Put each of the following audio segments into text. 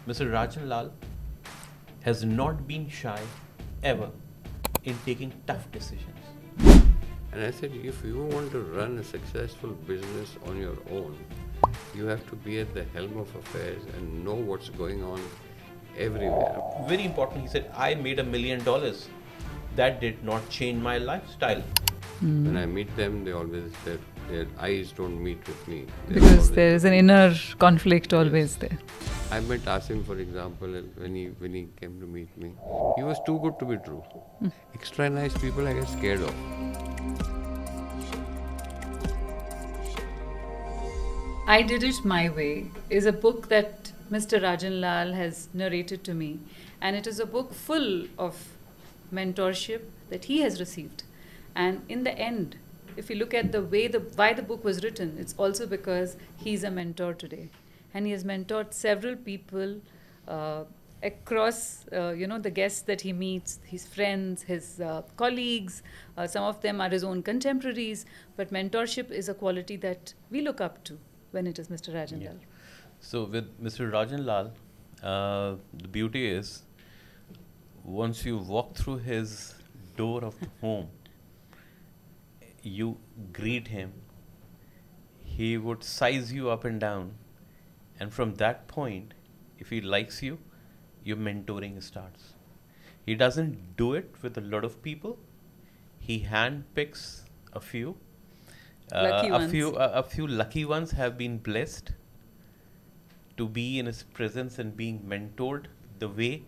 Mr. Rajan Lall has not been shy ever in taking tough decisions. And I said, if you want to run a successful business on your own, you have to be at the helm of affairs and know what's going on everywhere. Very important, he said, I made $1 million. That did not change my lifestyle. When I meet them, they always said their eyes don't meet with me. Because there is an inner conflict always there. I met Asim, for example, when he came to meet me. He was too good to be true. Extra nice people I get scared of. I Did It My Way is a book that Mr. Rajan Lall has narrated to me, and it is a book full of mentorship that he has received. And in the end, if you look at the way why the book was written, it's also because he's a mentor today, and he has mentored several people across the guests that he meets, his friends, his colleagues. Some of them are his own contemporaries, but mentorship is a quality that we look up to when it is Mr. Rajan Lall. So with Mr. Rajan Lall, the beauty is once you walk through his door of the home, you greet him, he would size you up and down, and from that point, if he likes you, your mentoring starts. He doesn't do it with a lot of people. He handpicks a few. A few lucky ones have been blessed to be in his presence and being mentored the way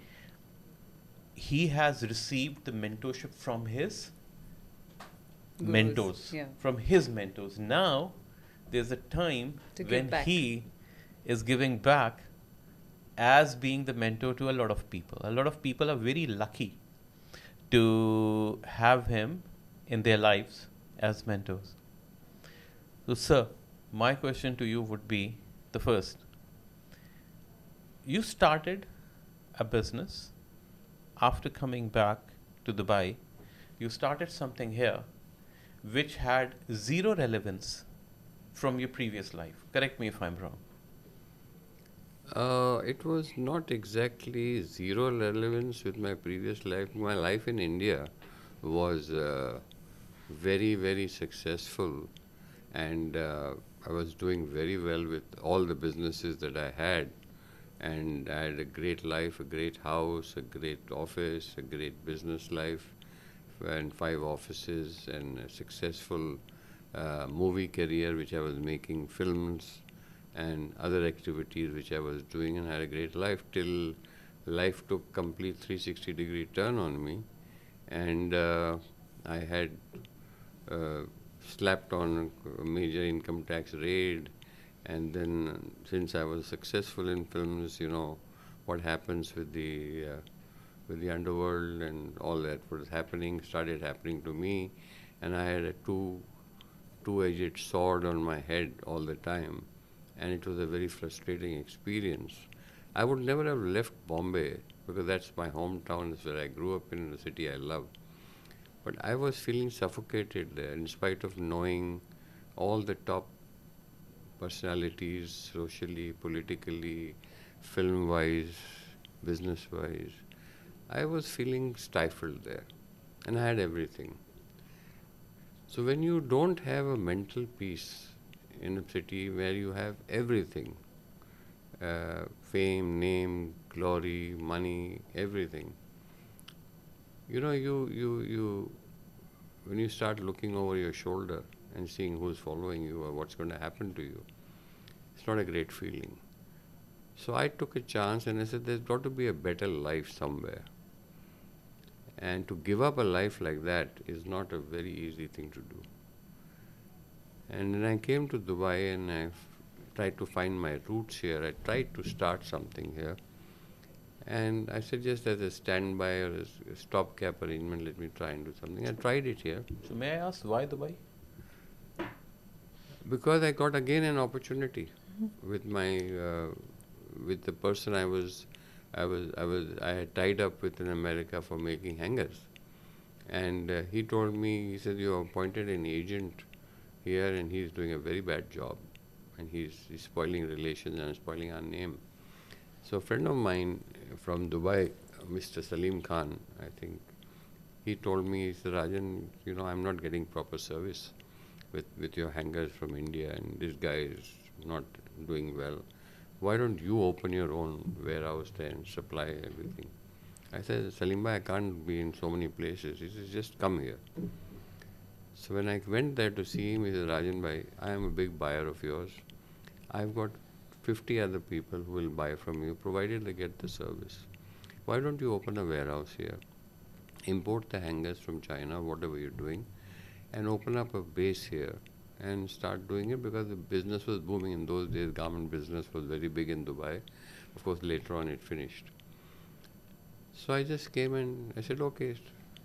he has received the mentorship from his mentors. Yeah. From his mentors. Now, there's a time when he is giving back as being the mentor to a lot of people. A lot of people are very lucky to have him in their lives as mentors. So, sir, my question to you would be the first. You started a business after coming back to Dubai. You started something here which had zero relevance from your previous life. Correct me if I'm wrong. It was not exactly zero relevance with my previous life. My life in India was very, very successful, and I was doing very well with all the businesses that I had. And I had a great life, a great house, a great office, a great business life, and 5 offices, and a successful movie career, which I was making films and other activities which I was doing, and I had a great life till life took complete 360-degree turn on me, and I had slapped on a major income tax raid. And then, since I was successful in films, you know what happens with the underworld and all that was started happening to me, and I had a two-edged sword on my head all the time, and it was a very frustrating experience. I would never have left Bombay because that's my hometown, it's where I grew up in the city I love. But I was feeling suffocated there, in spite of knowing all the top personalities, socially, politically, film-wise, business-wise. I was feeling stifled there, and I had everything. So when you don't have a mental peace in a city where you have everything, fame, name, glory, money, everything, you know, when you start looking over your shoulder and seeing who's following you or what's going to happen to you, it's not a great feeling. So I took a chance and I said, there's got to be a better life somewhere. And to give up a life like that is not a very easy thing to do. And then I came to Dubai and I tried to find my roots here. I tried to start something here. And I said, just as a standby or a stopgap arrangement, let me try and do something. I tried it here. So may I ask why Dubai? Because I got again an opportunity with my with the person I had tied up with in America for making hangers, and he told me, he said, you have appointed an agent here and he's doing a very bad job, and he's spoiling relations and spoiling our name. So a friend of mine from Dubai, Mr. Salim Khan, I think, he told me, he said, Rajan, I'm not getting proper service with your hangers from India, and this guy is not doing well. Why don't you open your own warehouse there and supply everything? I said, Salim bhai, I can't be in so many places. He said, just come here. So when I went there to see him, he said, Rajan bhai, I am a big buyer of yours. I've got 50 other people who will buy from you, provided they get the service. Why don't you open a warehouse here, import the hangers from China, whatever you're doing, and open up a base here and start doing it, because the business was booming in those days. Garment business was very big in Dubai. Of course, later on it finished. So I just came and I said, okay.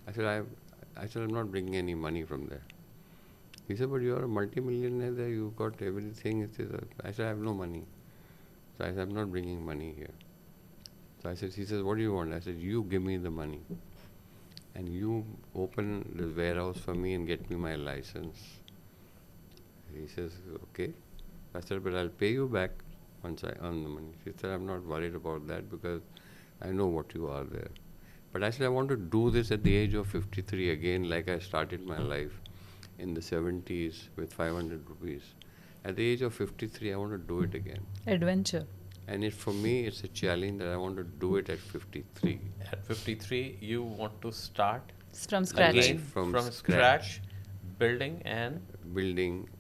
I said, I'm not bringing any money from there. He said, but you're a multi-millionaire there, you've got everything. I said, I have no money. So I said, I'm not bringing money here. So he says, what do you want? I said, you give me the money and you open the warehouse for me and get me my license. He says, okay. I said, but I'll pay you back once I earn the money. She said, I'm not worried about that because I know what you are there. But I said, I want to do this at the age of 53 again, like I started my life in the 70s with 500 rupees. At the age of 53, I want to do it again. Adventure. And for me, it's a challenge that I want to do it at 53. At 53, you want to start from scratch. Again, from scratch, building an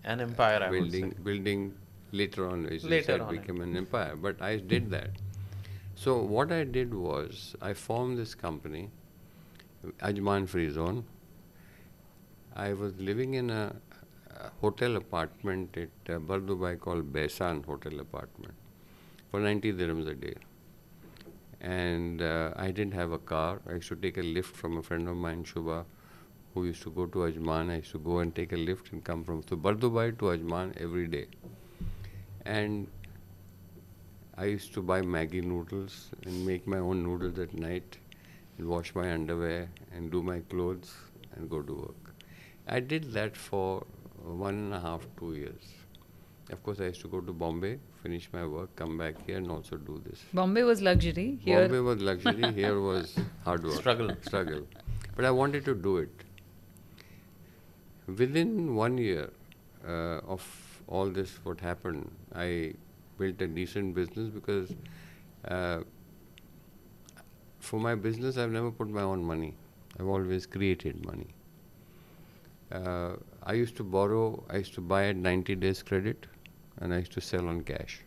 empire. Building later on, as you said, became an empire. But I did that. So what I did was, I formed this company, Ajman Free Zone. I was living in a hotel apartment at Dubai called Behsan Hotel Apartment for 90 dirhams a day. And I didn't have a car. I used to take a lift from a friend of mine, Shubha, who used to go to Ajman. I used to go and take a lift and come from Dubai to Ajman every day. And I used to buy Maggi noodles and make my own noodles at night and wash my underwear and do my clothes and go to work. I did that for 1.5, 2 years. Of course, I used to go to Bombay, finish my work, come back here and also do this. Bombay was luxury. Here Bombay was luxury. Here was hard work. Struggle. But I wanted to do it. Within 1 year of all this, what happened, I built a decent business because for my business, I've never put my own money. I've always created money. I used to borrow, I used to buy at 90 days credit and I used to sell on cash.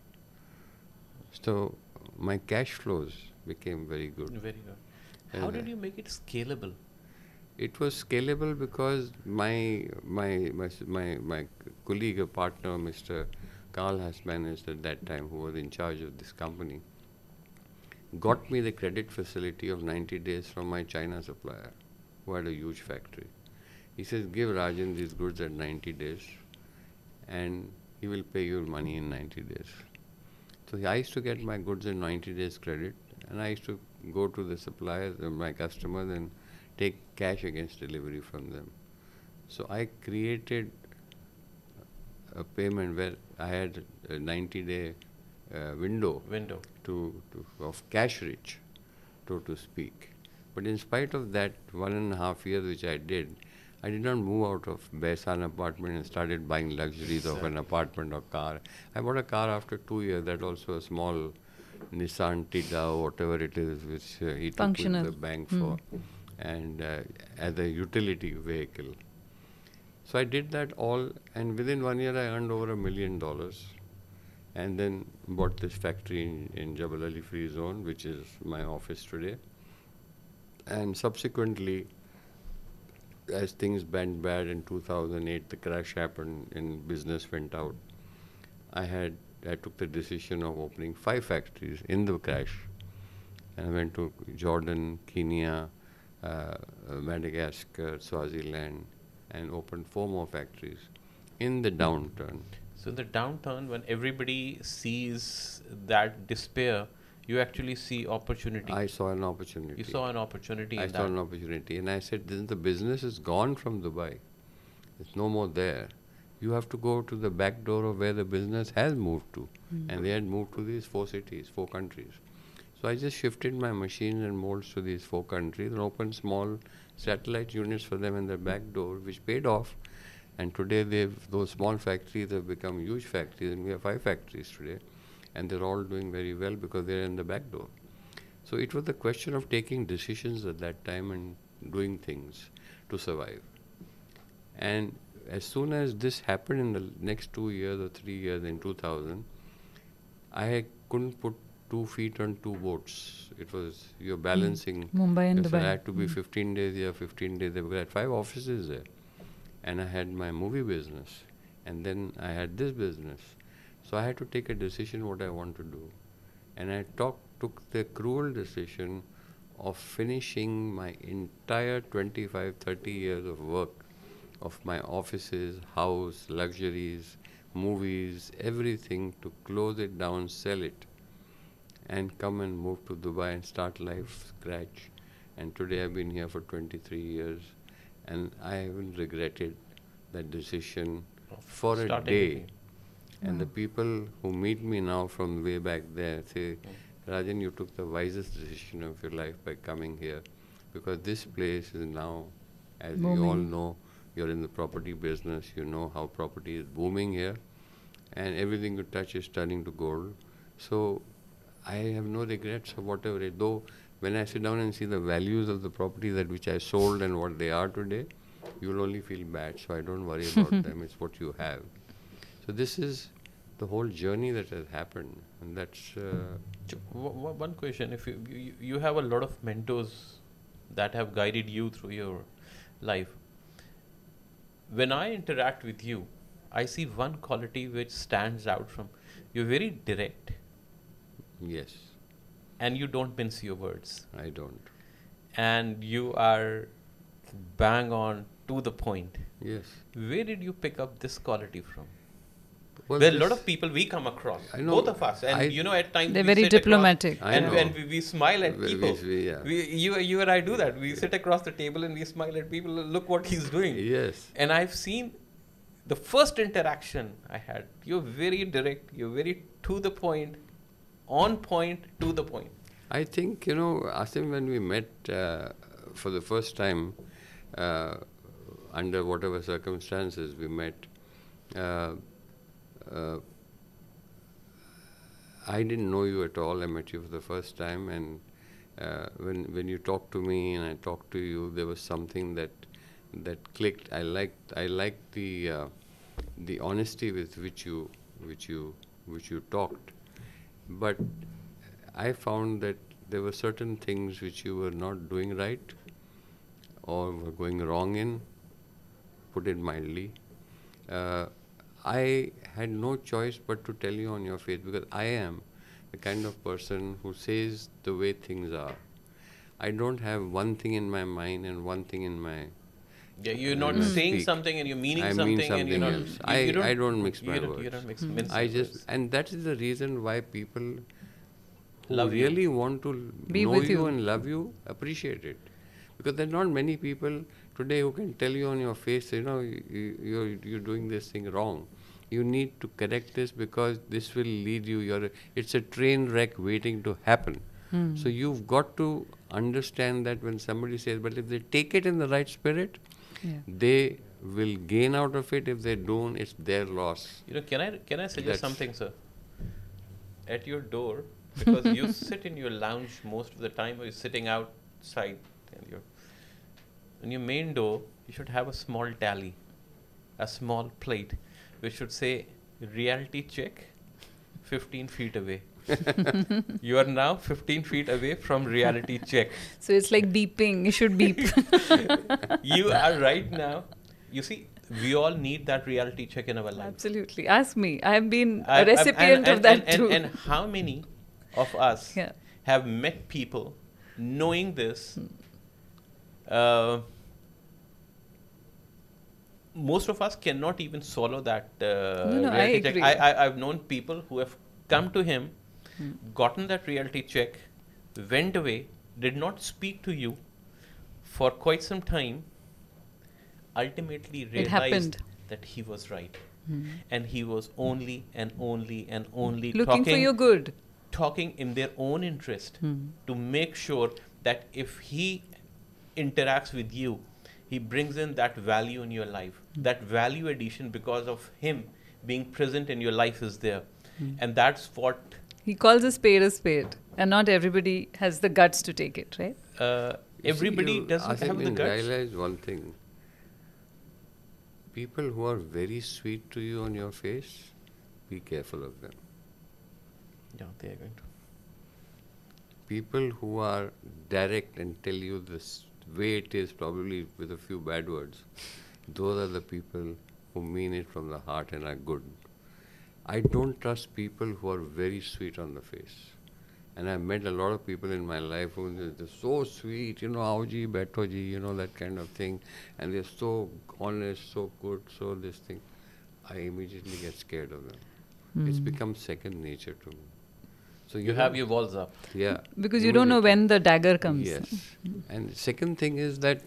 So my cash flows became very good. Very good. How did you make it scalable? It was scalable because my colleague, a partner, Mr. Carl Hasmanist at that time, who was in charge of this company, got me the credit facility of 90 days from my China supplier, who had a huge factory. He says, give Rajan these goods at 90 days and he will pay you money in 90 days. So I used to get my goods in 90 days credit and I used to go to the suppliers, my customers, and take cash against delivery from them. So I created a payment where I had a 90-day window of cash rich, so to speak. But in spite of that 1.5 years which I did not move out of Behsan apartment and started buying luxuries of an apartment or car. I bought a car after 2 years, that also a small Nissan Tida or whatever it is, which he took to the bank for, and as a utility vehicle. So I did that all, and within 1 year I earned over $1 million, and then bought this factory in Jabal Ali Free Zone, which is my office today. And subsequently, as things went bad in 2008, the crash happened and business went out. I took the decision of opening 5 factories in the crash. And I went to Jordan, Kenya, Madagascar, Swaziland, and opened 4 more factories in the downturn. So in the downturn, when everybody sees that despair, you actually see opportunity. I saw an opportunity. You saw an opportunity. I saw an opportunity, and I said, the business is gone from Dubai. It's no more there. You have to go to the back door of where the business has moved to. And they had moved to these 4 cities, 4 countries. So I just shifted my machines and molds to these 4 countries and opened small satellite units for them in their back door, which paid off. And today those small factories have become huge factories, and we have 5 factories today, and they're all doing very well because they're in the back door. So it was a question of taking decisions at that time and doing things to survive. And as soon as this happened in the next 2 years or 3 years in 2000, I couldn't put 2 feet on 2 boats. It was, you're balancing. Mumbai and Dubai. I had to be 15 days here, 15 days there. We had 5 offices there. And I had my movie business. And then I had this business. So I had to take a decision what I want to do. And I took the cruel decision of finishing my entire 25, 30 years of work, of my offices, house, luxuries, movies, everything, to close it down, sell it, and come and move to Dubai and start life scratch. And today I've been here for 23 years, and I haven't regretted that decision for a day. And the people who meet me now from way back there say, Rajan, you took the wisest decision of your life by coming here, because this place is now, as you all know, you're in the property business, you know how property is booming here, and everything you touch is turning to gold. So I have no regrets of whatever it, though when I sit down and see the values of the property that which I sold and what they are today, you'll only feel bad, so I don't worry about them, it's what you have. So this is the whole journey that has happened, and that's... One question, if you have a lot of mentors that have guided you through your life. When I interact with you, I see one quality which stands out from, you're very direct. Yes. And you don't mince your words. I don't. And you are bang on to the point. Yes. Where did you pick up this quality from? Well, there are a lot of people we come across, both of us, and at times they're very diplomatic, and we smile at people. Yeah. You and I do that. We sit across the table and we smile at people. Look what he's doing. Yes. And I've seen the first interaction I had. You're very direct. You're very to the point, on point, to the point. I think, Asim, when we met for the first time, under whatever circumstances we met, I didn't know you at all. I met you for the first time, and when you talked to me and I talked to you, there was something that clicked. I liked the honesty with which you talked, but I found that there were certain things which you were not doing right or were going wrong in, put it mildly. I had no choice but to tell you on your face, because I am the kind of person who says the way things are. I don't have one thing in my mind and one thing in my... Yeah, you're not saying something and you're meaning something, and you're not... Else. I don't mix my words. You don't mix words. And that is the reason why people who love really want to know you and love you appreciate it. Because there are not many people today who can tell you on your face, you're doing this thing wrong. You need to correct this because this will lead you. It's a train wreck waiting to happen. So you've got to understand that when somebody says, but if they take it in the right spirit, they will gain out of it. If they don't, it's their loss. Can I suggest something, sir? At your door, because you sit in your lounge most of the time, or you're sitting outside, and on your main door, you should have a small tally, a small plate, which should say reality check 15 feet away. You are now 15 feet away from reality check. So it's like beeping. You should beep. You are right now. You see, we all need that reality check in our life. Absolutely. Ask me. I have been a recipient of that too. And how many of us have met people knowing this? Most of us cannot even swallow that reality check. I've known people who have come to him, gotten that reality check, went away, did not speak to you for quite some time, ultimately realized that he was right. And he was only looking for your good. talking in their own interest to make sure that if he interacts with you, he brings in that value in your life. That value addition because of him being present in your life is there. And that's what... He calls a spade, and not everybody has the guts to take it, right? Everybody doesn't have the guts. Realize one thing. People who are very sweet to you on your face, be careful of them. Yeah, they are going to. People who are direct and tell you this way it is, probably with a few bad words, those are the people who mean it from the heart and are good. I don't trust people who are very sweet on the face. And I've met a lot of people in my life who are so sweet, Aoji, Betoji, that kind of thing. And they're so honest, so good, so this thing. I immediately get scared of them. It's become second nature to me. So you have your walls up. Yeah. Because you don't know when the dagger comes. Yes. And second thing is that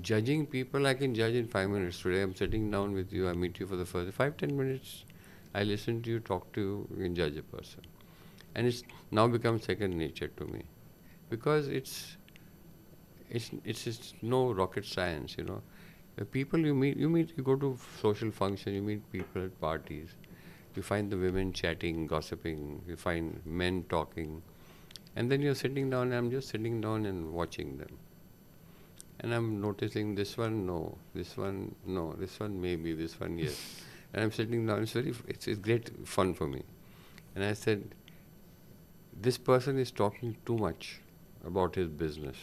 judging people, I can judge in 5 minutes. Today I'm sitting down with you, I meet you for the first 5-10 minutes, I listen to you, talk to you, you can judge a person. And it's now become second nature to me. Because it's no rocket science, The people you meet, you go to social functions, you meet people at parties, you find the women chatting, gossiping, you find men talking, and then you're sitting down, and I'm just sitting down and watching them. And I'm noticing this one, no, this one, no, this one maybe, this one, yes. And I'm sitting down, it's great fun for me. And I said, this person is talking too much about his business.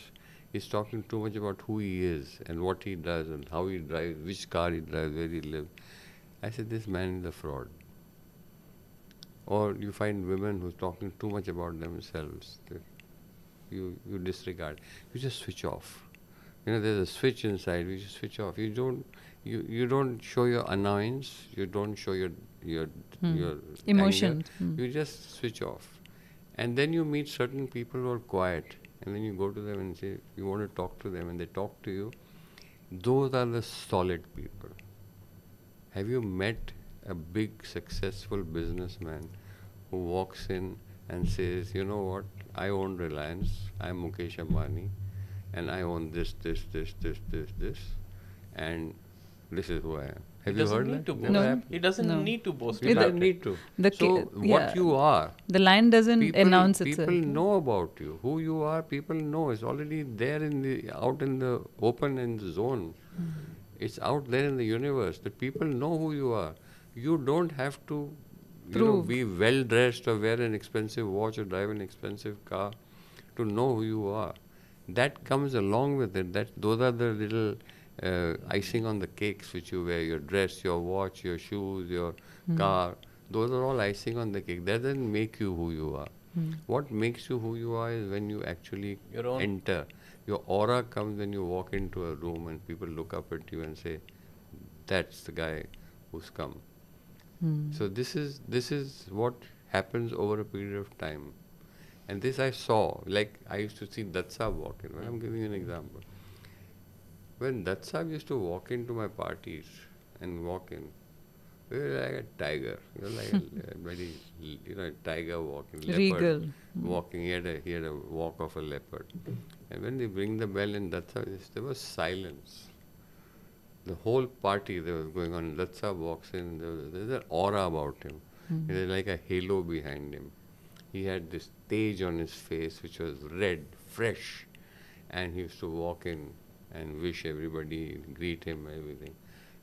He's talking too much about who he is and what he does and how he drives, which car he drives, where he lives. I said, this man is a fraud. Or you find women who's talking too much about themselves. You disregard. You just switch off. There's a switch inside. You just switch off. You don't show your annoyance. You don't show your emotion. You just switch off. And then you meet certain people who are quiet. And then you go to them and say, you want to talk to them, and they talk to you. Those are the solid people. Have you met a big, successful businessman who walks in and says, you know what, I own Reliance, I'm Mukesh Ambani, and I own this, and this is who I am. Have you heard that? No. He doesn't need to boast. He doesn't need to. What you are. The line doesn't announce itself. People know about you. Who you are, people know. It's already there out in the open in the zone. It's out there in the universe. The people know who you are. You don't have to be well dressed or wear an expensive watch or drive an expensive car to know who you are. That comes along with it. Those are the little icing on the cakes which you wear, your dress, your watch, your shoes, your car. Those are all icing on the cake. That doesn't make you who you are. What makes you who you are is when you actually enter. Your aura comes when you walk into a room and people look up at you and say, that's the guy who's come. So this is what happens over a period of time. And this I saw, like I used to see Dutt Sahab walk in. I'm giving you an example. When Dutt Sahab used to walk into my parties and walk in, we were like a tiger. You know, like a very, a tiger walking, leopard walking. He had a walk of a leopard. And when they bring the bell in Dutt Sahab, there was silence. The whole party that was going on, Dutt Sahab walks in, there's an aura about him. There's like a halo behind him. He had this stage on his face which was red, fresh, and he used to walk in and wish everybody, greet him, everything.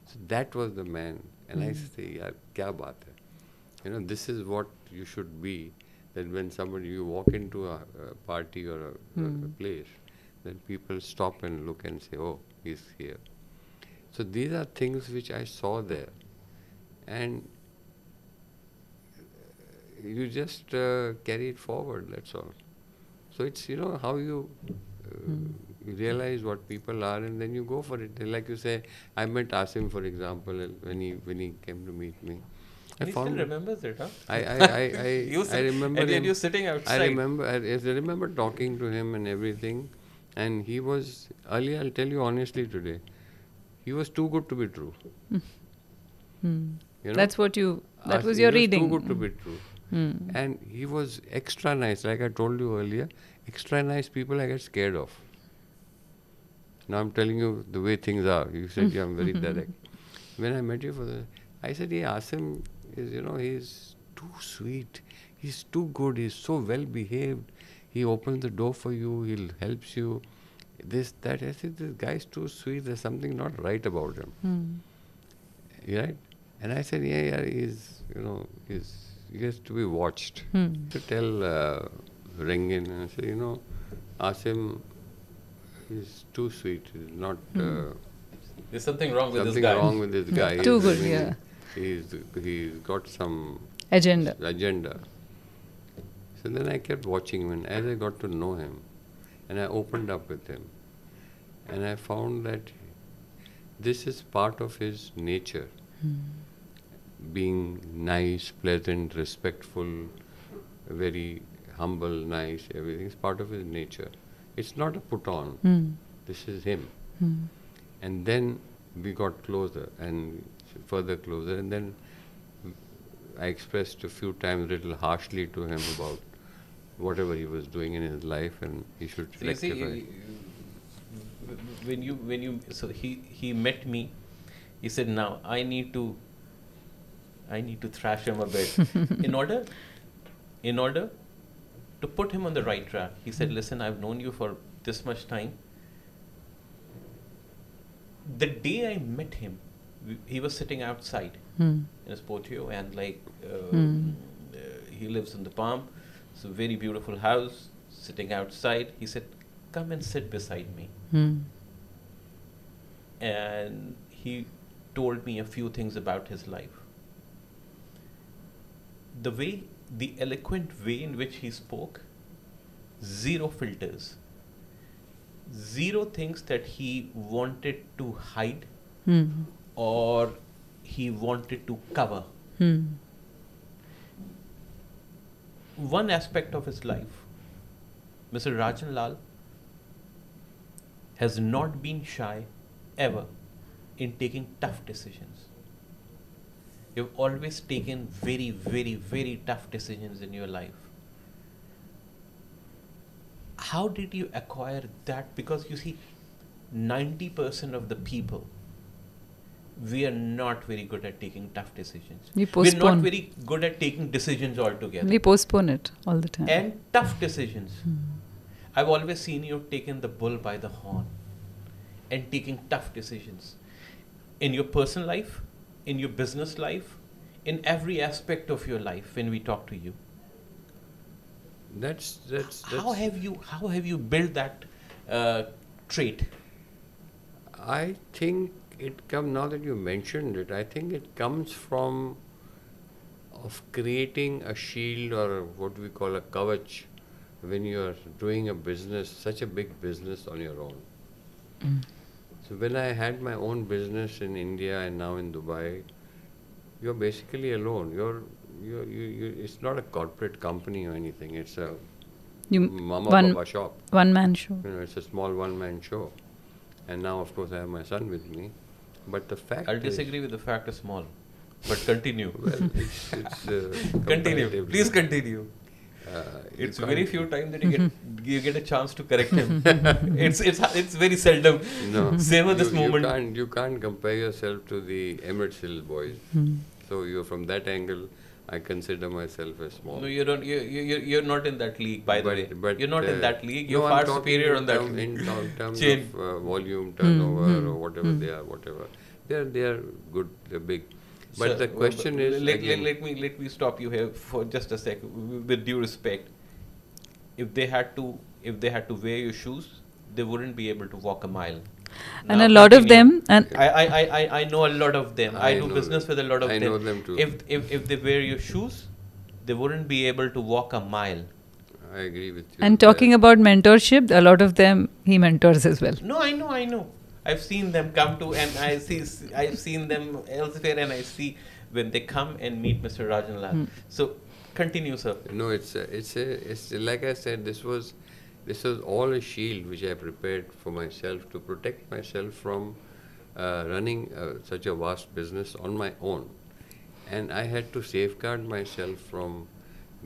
So that was the man. And I say, yaar, kya baat hai? This is what you should be, that when you walk into a party or a place, then people stop and look and say, oh, he's here. So these are things which I saw there. And you just carry it forward, that's all. So it's, how you realize what people are and then you go for it. Like you say, I met Asim, for example, when he came to meet me. He still remembers it, huh? I remember and you're sitting outside. I remember talking to him and everything. And he was, earlier, I'll tell you honestly today, he was too good to be true. That was your reading. He was too good to be true. And he was extra nice, like I told you earlier. Extra nice people I get scared of. Now I'm telling you the way things are. You said I'm very direct. When I met you I said, Asim is, he's too sweet. He's too good. He's so well behaved. He opens the door for you. He helps you. This, that. I said, this guy's too sweet. There's something not right about him. Right? And I said, he's, he has to be watched. To tell Rengin, and I said, Asim is too sweet. He's not. There's something wrong with this guy. Something wrong with this guy. Too good, yeah. He's got some agenda. So then I kept watching him, and as I got to know him, and I opened up with him, and I found that this is part of his nature. Being nice, pleasant, respectful, very humble, nice, everything is part of his nature. It's not a put on. This is him. And then we got closer and further closer, and then I expressed a few times a little harshly to him about whatever he was doing in his life, and he should rectify. So he met me. He said, "Now I need to thrash him a bit in order to put him on the right track." He said, "Listen, I've known you for this much time. The day I met him, he was sitting outside in his portfolio, and he lives in the Palm. It's a very beautiful house, sitting outside. He said, come and sit beside me." And he told me a few things about his life. The eloquent way in which he spoke, zero filters, zero things that he wanted to hide or he wanted to cover. One aspect of his life, Mr. Rajan Lall has not been shy ever in taking tough decisions. You've always taken very, very, very tough decisions in your life. How did you acquire that? Because you see, 90% of the people, we are not very good at taking tough decisions. We're not very good at taking decisions altogether. We postpone it all the time. And tough decisions. I've always seen you taking the bull by the horn and taking tough decisions. In your personal life, in your business life, in every aspect of your life when we talk to you. That's how have you built that trait? I think it comes, now that you mentioned it, I think it comes from of creating a shield or what we call a kavach when you are doing a business, such a big business on your own. So when I had my own business in India and now in Dubai, you're basically alone. It's not a corporate company or anything. It's a mama papa shop. One-man show. It's a small one-man show. And now, of course, I have my son with me. But the fact I'll disagree with the fact is small. But continue. Well, it's continue. Please continue. It's very few times that you get a chance to correct him. It's very seldom. No. Same at this moment. You can't compare yourself to the Emirates Hill boys. So you're from that angle. I consider myself as small. No, you don't. You're not in that league, by the way. But you're not in that league. You're far superior on that. In terms of volume, turnover, or whatever they are, they are good. They're big. But so, the question is, let me stop you here for just a sec. With due respect, if they had to wear your shoes, they wouldn't be able to walk a mile. And a lot of them, and I know a lot of them. I do business with a lot of them. I know them too. If they wear your shoes, they wouldn't be able to walk a mile. I agree with you. And talking about mentorship, a lot of them he mentors as well. No, I know. I've seen them come to, and I've seen them elsewhere, and I see when they come and meet Mr. Rajan Lall. So continue, sir. No, it's like I said. This was all a shield which I prepared for myself to protect myself from running such a vast business on my own, and I had to safeguard myself from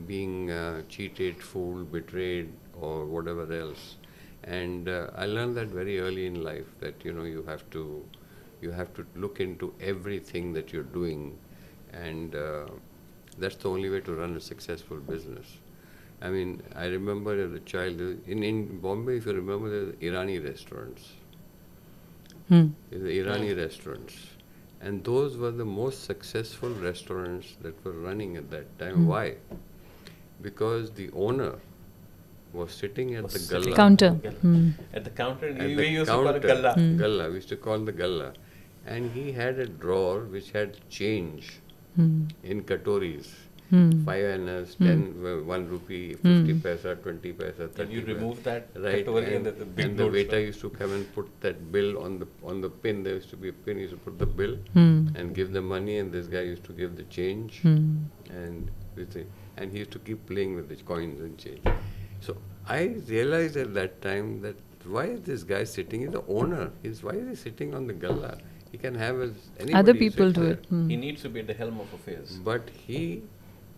being cheated, fooled, betrayed, or whatever else. And I learned that very early in life, that you have to look into everything that you're doing, and that's the only way to run a successful business. I mean, I remember as a child in Bombay, if you remember, there were Irani restaurants. There were Irani restaurants, and those were the most successful restaurants that were running at that time. Why? Because the owner was sitting at the galla. Counter. At the counter, At we the used to call it counter, galla. Galla, we used to call the galla. And he had a drawer which had change in katoris. 5 annas, 10, 1 rupee, 50 paisa, 20 paisa, 30 And you remove that right, katori and the big and the notes waiter were- used to come and put that bill on the pin. There used to be a pin. He used to put the bill and give the money, and this guy used to give the change, and he used to keep playing with the coins and change. So I realized at that time that why is this guy sitting? He's the owner. Why is he sitting on the galla? He can have anybody Other people sit do there. it. He needs to be at the helm of affairs. But he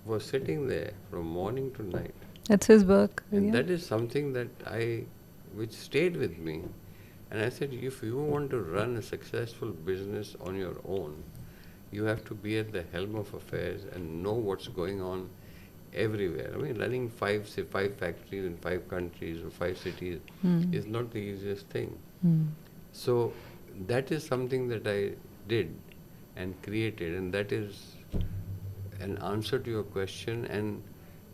was sitting there from morning to night. That's his work. And yeah. that is something that which stayed with me. And I said, if you want to run a successful business on your own, you have to be at the helm of affairs and know what's going on everywhere. I mean, running 5 factories in 5 countries or 5 cities is not the easiest thing. So that is something that I did and created, and that is an answer to your question. And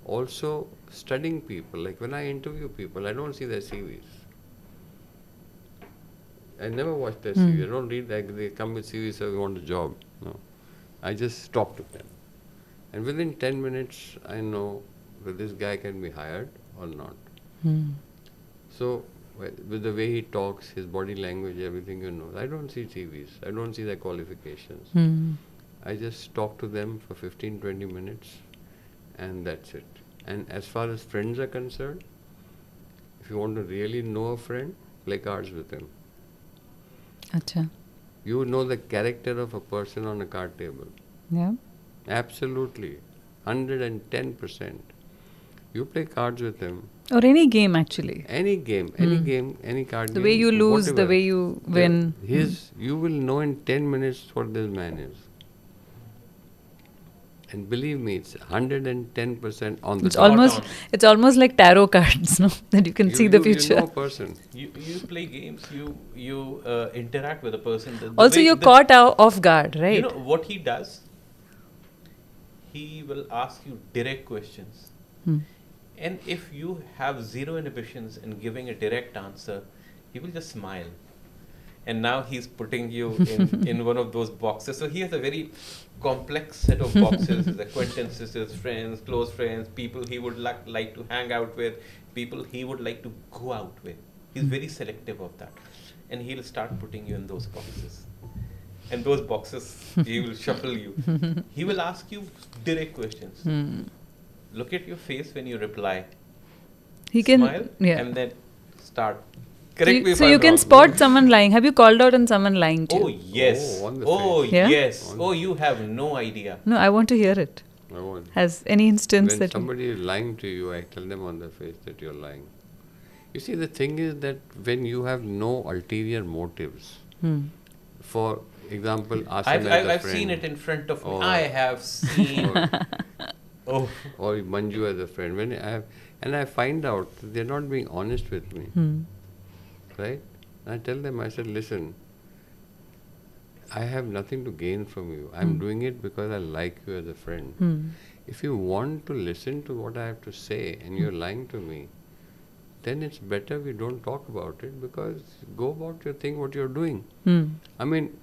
also studying people. Like when I interview people, I don't see their CVs. I never watch their CVs. I don't read that. They come with CVs, so we want a job. No. I just talk to them. And within 10 minutes, I know whether this guy can be hired or not. So with the way he talks, his body language, everything, I don't see CVs. I don't see their qualifications. I just talk to them for 15-20 minutes, and that's it. And as far as friends are concerned, if you want to really know a friend, play cards with him. Acha. You know the character of a person on a card table. Yeah. Absolutely. 110%. You play cards with him. Or any game, actually. Any game, any card game. The way you lose, the whatever. way you win. You will know in 10 minutes what this man is. And believe me, it's 110% on the dot. It's almost like tarot cards, no? That you can see the future. You know a person. You play games, you interact with a person. Also, you're caught off guard, right? You know what he does? He will ask you direct questions. And if you have zero inhibitions in giving a direct answer, he will just smile. And now he's putting you in one of those boxes. So he has a very complex set of boxes: his acquaintances, his friends, close friends, people he would like to hang out with, people he would like to go out with. He's very selective of that. And he'll start putting you in those boxes. And those boxes, he will shuffle you. He will ask you direct questions. Look at your face when you reply. He can smile, and then start. Correct me if so I'm you can wrong. spot someone lying. Have you called out on someone lying to you? Oh, yes. Oh, on the Oh, face. Yeah? yes. Oh, you have no idea. No, I want to hear it. I want. Has any instance When that somebody is lying to you, I tell them on their face that you're lying. You see, the thing is that when you have no ulterior motives, for example, Asim as a I've friend, seen it in front of me. Or- I have seen. Oh, or Manju as a friend, and I find out that they're not being honest with me, right? And I tell them, I said, listen, I have nothing to gain from you. I'm doing it because I like you as a friend. If you want to listen to what I have to say and you're lying to me, then it's better we don't talk about it, because go about your thing, what you're doing. I mean,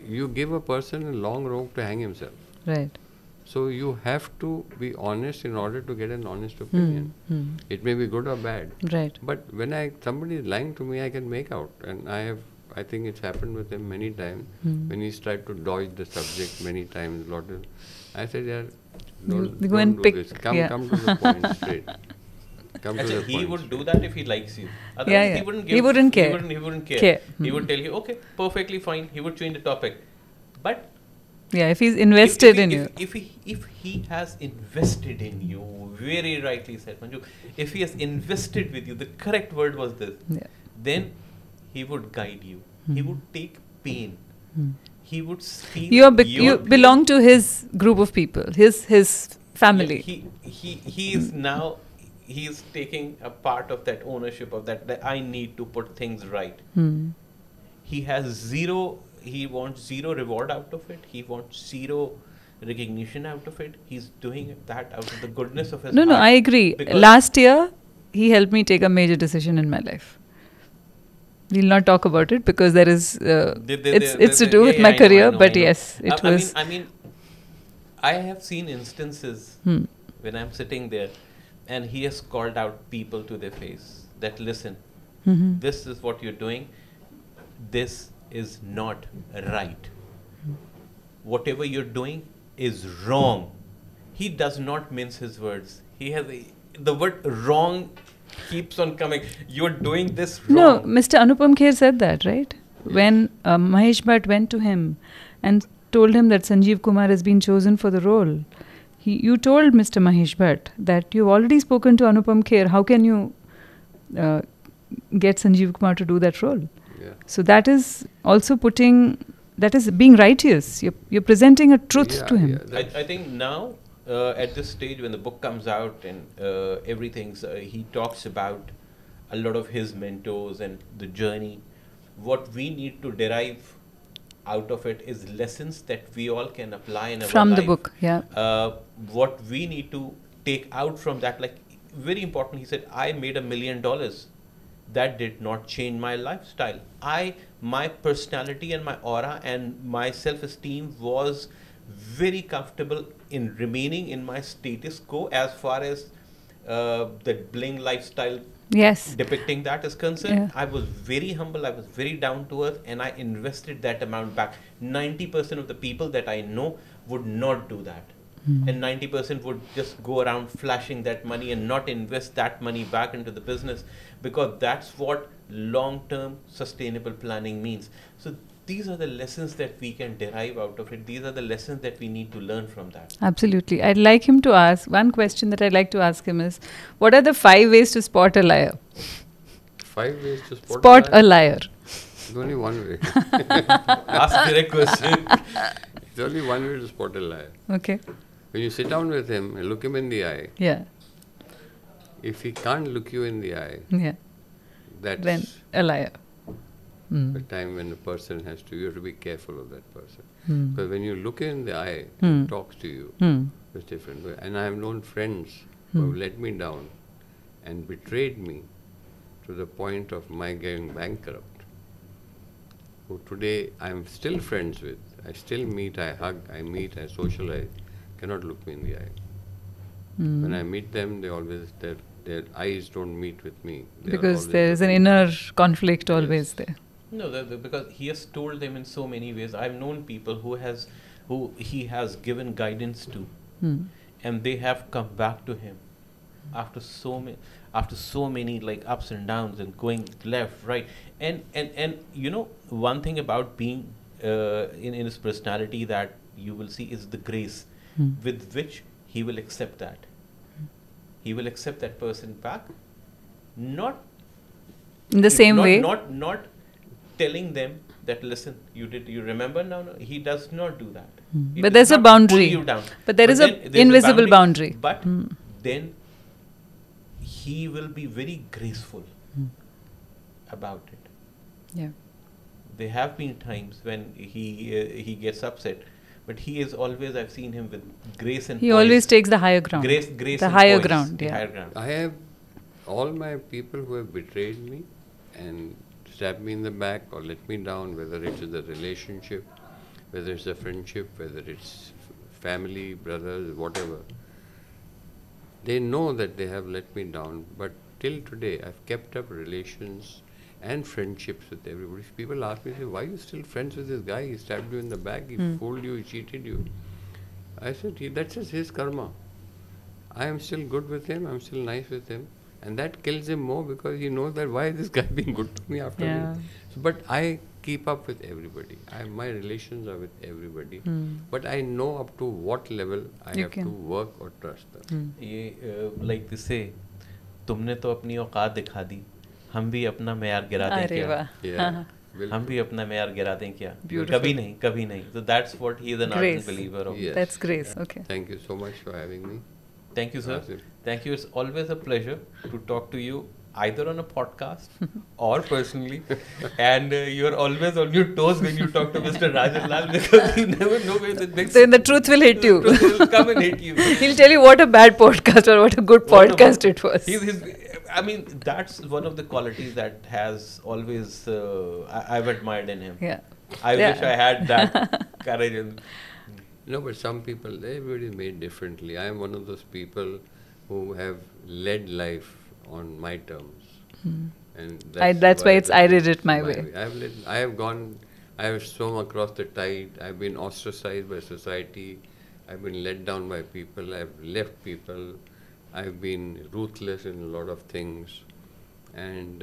you give a person a long rope to hang himself. right? So you have to be honest in order to get an honest opinion. It may be good or bad. Right. But when somebody is lying to me, I can make out. And I think it's happened with him many times. When he's tried to dodge the subject many times, I said, yeah, don't do this. Come to the point straight. Come to the actually, he point would straight. do that if he likes you. Otherwise, Yeah. he wouldn't He wouldn't care. He wouldn't care. Care. He would tell you, okay, perfectly fine. He would change the topic. But Yeah, if he's invested in you. If he has invested in you, very rightly said, Manju, if he has invested with you, the correct word was this, then he would guide you. He would take pain. He would feel you belong to his group of people, his family. He is now, he is taking a part of that ownership of that I need to put things right. He wants zero reward out of it. He wants zero recognition out of it. He's doing that out of the goodness of his heart. No, I agree. Last year, he helped me take a major decision in my life. We'll not talk about it because there is it's to do with my career. But yes, it was. I mean, I have seen instances when I'm sitting there, and he has called out people to their face that listen, this is what you're doing. This is not right. Whatever you're doing is wrong. He does not mince his words. He has the word wrong keeps on coming. You're doing this wrong. No, Mr. Anupam Kher said that, right? Yes. When Mahesh Bhatt went to him and told him that Sanjeev Kumar has been chosen for the role, you told Mr. Mahesh Bhatt that you've already spoken to Anupam Kher. How can you get Sanjeev Kumar to do that role? Yeah. So that is also that is being righteous. You're presenting a truth to him. Yeah, I think now, at this stage when the book comes out and everything's, he talks about a lot of his mentors and the journey. What we need to derive out of it is lessons that we all can apply in our life. From the book, yeah. What we need to take out from that, like very important, he said, I made $1 million. That did not change my lifestyle. My personality and my aura and my self-esteem was very comfortable in remaining in my status quo as far as the bling lifestyle depicting that is concerned. Yeah. I was very humble, I was very down to earth, and I invested that amount back. 90% of the people that I know would not do that. And 90% would just go around flashing that money and not invest that money back into the business, because that's what long-term sustainable planning means. So these are the lessons that we can derive out of it. These are the lessons that we need to learn from that. Absolutely. I'd like him to ask, one question that I'd like to ask him is, what are the 5 ways to spot a liar? 5 ways to spot a liar? There's only one way. Ask direct question. There's only one way to spot a liar. Okay. When you sit down with him and look him in the eye, if he can't look you in the eye, that's then a liar. The time when the person has to, you have to be careful of that person. Because when you look in the eye, he talks to you, it's different. And I have known friends who have let me down and betrayed me to the point of my going bankrupt, who today I'm still friends with. I still meet, I hug, I meet, I socialize, cannot look me in the eye. When I meet them, they always, their eyes don't meet with me. Because there is an inner conflict always there. No, because he has told them in so many ways. I've known people who he has given guidance to, and they have come back to him after so many like ups and downs and going left, right, and you know, one thing about being in his personality that you will see is the grace with which he will accept that. He will accept that person back, not in the same way. Not telling them that, listen, you remember now? No, he does not do that. But there's a boundary. But there is an invisible boundary. But then he will be very graceful about it. Yeah. There have been times when he gets upset, but he is always, I've seen him with grace and he always takes the higher ground. Grace the higher ground. Yeah. Higher ground. I have all my people who have betrayed me and stabbed me in the back or let me down, whether it's a relationship, whether it's a friendship, whether it's family, brothers, whatever. They know that they have let me down, but till today I've kept up relations and friendships with everybody. People ask me, why are you still friends with this guy? He stabbed you in the back, he fooled you, he cheated you. I said, that's just his karma. I am still good with him, I'm still nice with him. And that kills him more because he knows that why is this guy being good to me after me. So, but I keep up with everybody. My relations are with everybody. But I know up to what level I have to work or trust them. Like they say, तुमने तो अपनी औकात दिखा दी, हम भी अपना मेयार गिरा दें क्या? Yeah. हम भी अपना मेयार गिरा दें क्या? कभी नहीं, कभी नहीं. So that's what he is an ardent believer of. Yes. That's grace. Okay. Thank you so much for having me. Thank you, sir. Thank you. It's always a pleasure to talk to you, either on a podcast or personally. And you're always on your toes when you talk to Mr. Rajan Lall, because you never know when the next... Then the truth will hit you. The truth will come and hit you. He'll tell you what a bad podcast or what a good podcast it was. I mean, that's one of the qualities that has always I've admired in him. Yeah. I wish I had that courage. No, but some people, everybody is made differently. I am one of those people who have led life on my terms. And that's why I did it my way. I have swum across the tide. I've been ostracized by society. I've been let down by people. I've left people. I've been ruthless in a lot of things. And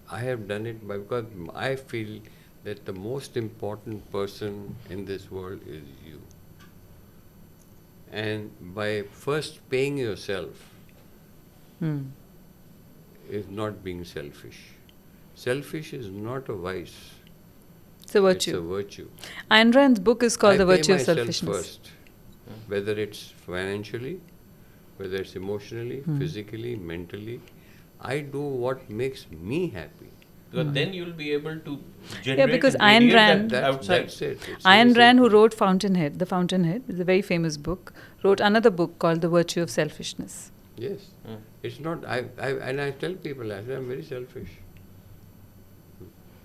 I have done it because I feel that the most important person in this world is you. And by first paying yourself is not being selfish. Selfish is not a vice. It's a virtue. It's a virtue. Ayn Rand's book is called The Virtue of Selfishness. Selfishness. First, whether it's financially, whether it's emotionally, physically, mentally, I do what makes me happy. Because then you'll be able to generate... Yeah, because Ayn Rand... That's it. Ayn Rand, who wrote The Fountainhead, is a very famous book, wrote another book called The Virtue of Selfishness. Yes. It's not... And I tell people, I say, I'm very selfish.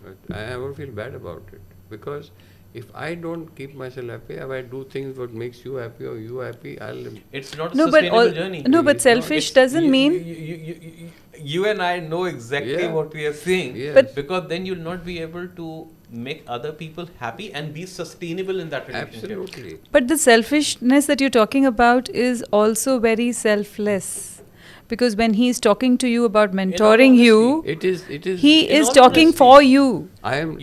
But I won't feel bad about it. Because if I don't keep myself happy, if I do things what makes you happy or you happy, It's not a sustainable journey. No, but selfish doesn't mean... You and I know exactly what we are saying. Yes. But because then you'll not be able to make other people happy and be sustainable in that relationship. Absolutely. But the selfishness that you're talking about is also very selfless. Because when he's talking to you about mentoring you, he is talking for you. I have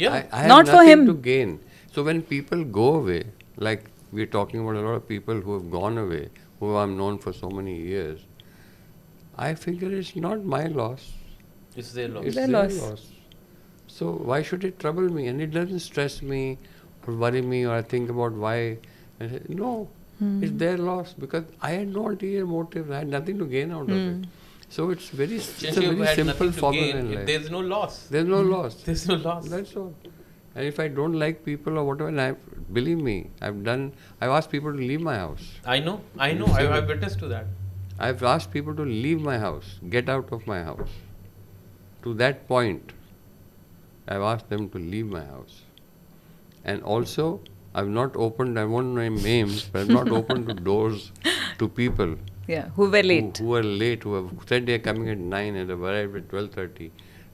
Not for nothing him. to gain. So when people go away, like we're talking about a lot of people who have gone away, who I've known for so many years, I figure it's not my loss. It's their loss. It's their loss. So why should it trouble me? And it doesn't stress me or worry me or I think about why. I say, no, it's their loss because I had no ulterior motive. I had nothing to gain out of it. So it's a very simple formula in life. There's no loss. There's no loss. There's no loss. That's all. And if I don't like people or whatever, and believe me, I've asked people to leave my house. I know. I've witnessed to that. I've asked people to leave my house, get out of my house. To that point, I've asked them to leave my house. And also, I've not opened, I won't name names, but I've not opened the doors to people. Yeah, who were late. Who were late, who have said they're coming at 9 and have arrived at 12:30.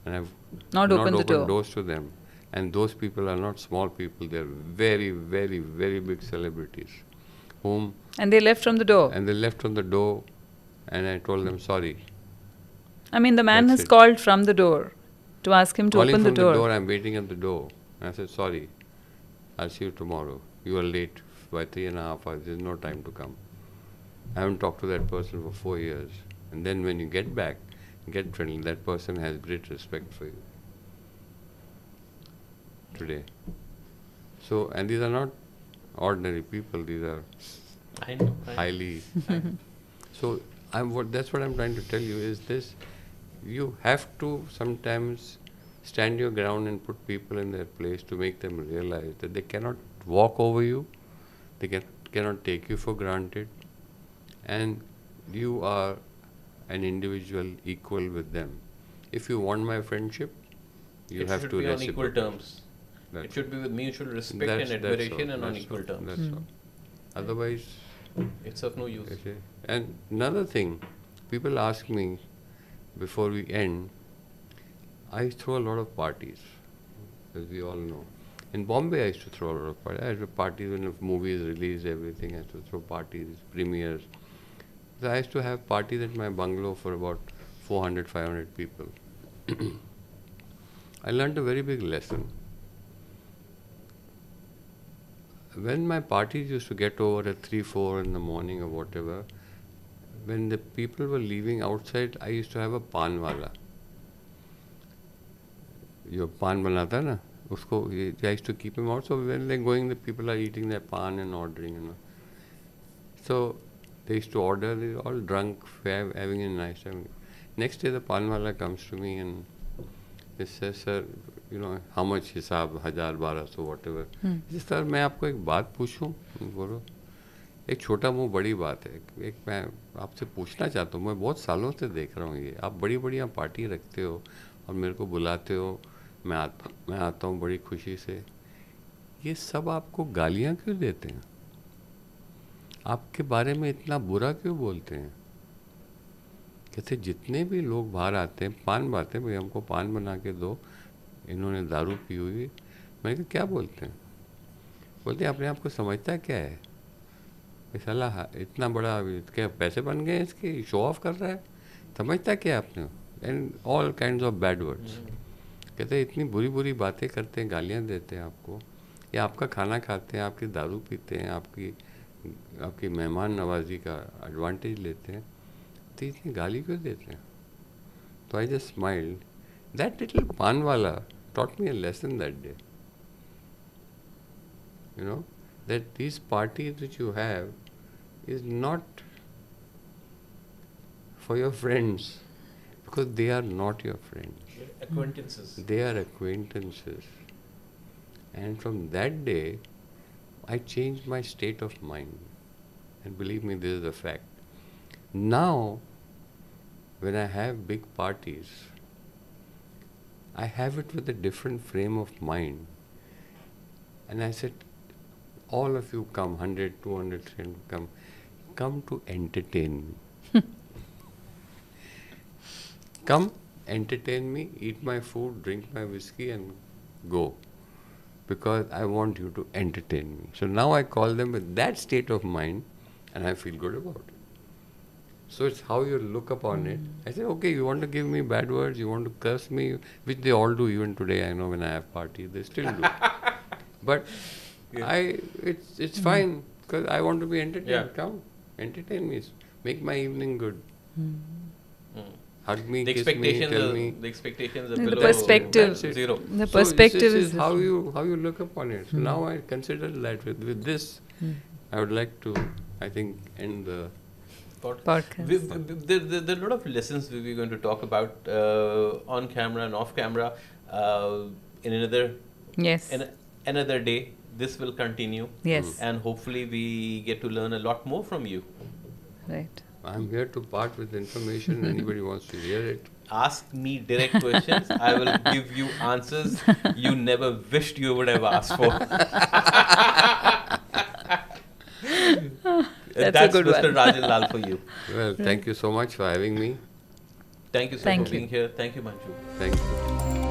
And I've not opened the door. Doors to them. And those people are not small people, they're very, very, very big celebrities. And they left from the door. And they left from the door, and I told them sorry. I mean, the man has called from the door to ask him to open the door. Calling from the door, I'm waiting at the door. And I said, sorry, I'll see you tomorrow. You are late by 3.5 hours, there's no time to come. I haven't talked to that person for 4 years. And then when you get back, get friendly, that person has great respect for you. Today. So, and these are not ordinary people, these are highly... So, that's what I'm trying to tell you is this, you have to sometimes stand your ground and put people in their place to make them realize that they cannot walk over you, they cannot take you for granted, and you are an individual equal with them. If you want my friendship, you have to reciprocate. It should be on equal terms. It should be with mutual respect and admiration and on equal terms. That's all. Otherwise, it's of no use. And another thing, people ask me before we end, I throw a lot of parties, as we all know. In Bombay, I used to throw a lot of parties. I had parties when a movie is released, everything. I used to throw parties, premieres. So I used to have parties at my bungalow for about 400, 500 people. I learned a very big lesson. when my parties used to get over at 3, 4 in the morning or whatever, when the people were leaving outside, I used to have a pan wala. जो पान बनाता ना उसको, I used to keep him out. So when they're going, the people are eating their pan and ordering, you know. So they used to order, they're all drunk, having a nice time. Next day the pan wala comes to me and he says, sir, you know, how much हिसाब 1000, 1200 whatever. He says, sir, मैं आपको एक बात पूछूं? बोलो. एक छोटा मुँह बड़ी बात है. एक मैं आपसे पूछना चाहता हूँ, मैं बहुत सालों से देख रहा हूँ ये, आप बड़ी बड़ी यहाँ पार्टी रखते हो और मेरे को बुलाते हो, मैं आता हूँ बड़ी खुशी से. ये सब आपको गालियाँ क्यों देते हैं? आपके बारे में इतना बुरा क्यों बोलते हैं? कहते जितने भी लोग बाहर आते हैं, पान बाते हैं, भाई हमको पान बना के दो, इन्होंने दारू पी हुई. मैंने कहा क्या बोलते हैं? बोलते हैं अपने आप को समझता क्या है? साला इतना बड़ा क्या पैसे बन गए इसके, शो ऑफ कर रहा है, समझता क्या आपने? And all kinds of bad words. कहते हैं इतनी बुरी बुरी बातें करते हैं, गालियाँ देते हैं आपको, या आपका खाना खाते हैं, आपकी दारू पीते हैं, आपकी मेहमान नवाजी का एडवांटेज लेते हैं, तो इतनी गाली क्यों देते हैं? तो I just smiled. That little पान वाला taught me a lesson that day. You know, that these parties which you have is not for your friends, because they are not your friends. Acquaintances. They are acquaintances. And from that day, I changed my state of mind. And believe me, this is a fact. Now, when I have big parties, I have it with a different frame of mind. And I said, all of you come, 100, 200, 300, come to entertain me. Come, entertain me, eat my food, drink my whiskey and go. Because I want you to entertain me. So now I call them with that state of mind and I feel good about it. So it's how you look upon it. I say, okay, you want to give me bad words, you want to curse me, which they all do even today. I know when I have parties, they still do. But it's fine, because I want to be entertained. Yeah. Come, entertain me, make my evening good. Hug me, The kiss me, tell me. The expectations are The below perspective. zero. The So perspective this is how you look upon it. So now I consider that with this, I would like to, I think, end the podcast. There are a lot of lessons we're going to talk about on camera and off camera in another day. This will continue. Yes. And hopefully we get to learn a lot more from you. Right. I'm here to part with information. Anybody wants to hear it. Ask me direct questions. I will give you answers you never wished you would have asked for. That's a good Mr. one. Rajan Lall for you. Well, thank you so much for having me. Thank you, sir, Thank for you. being here. Thank you, Manju. Thank you.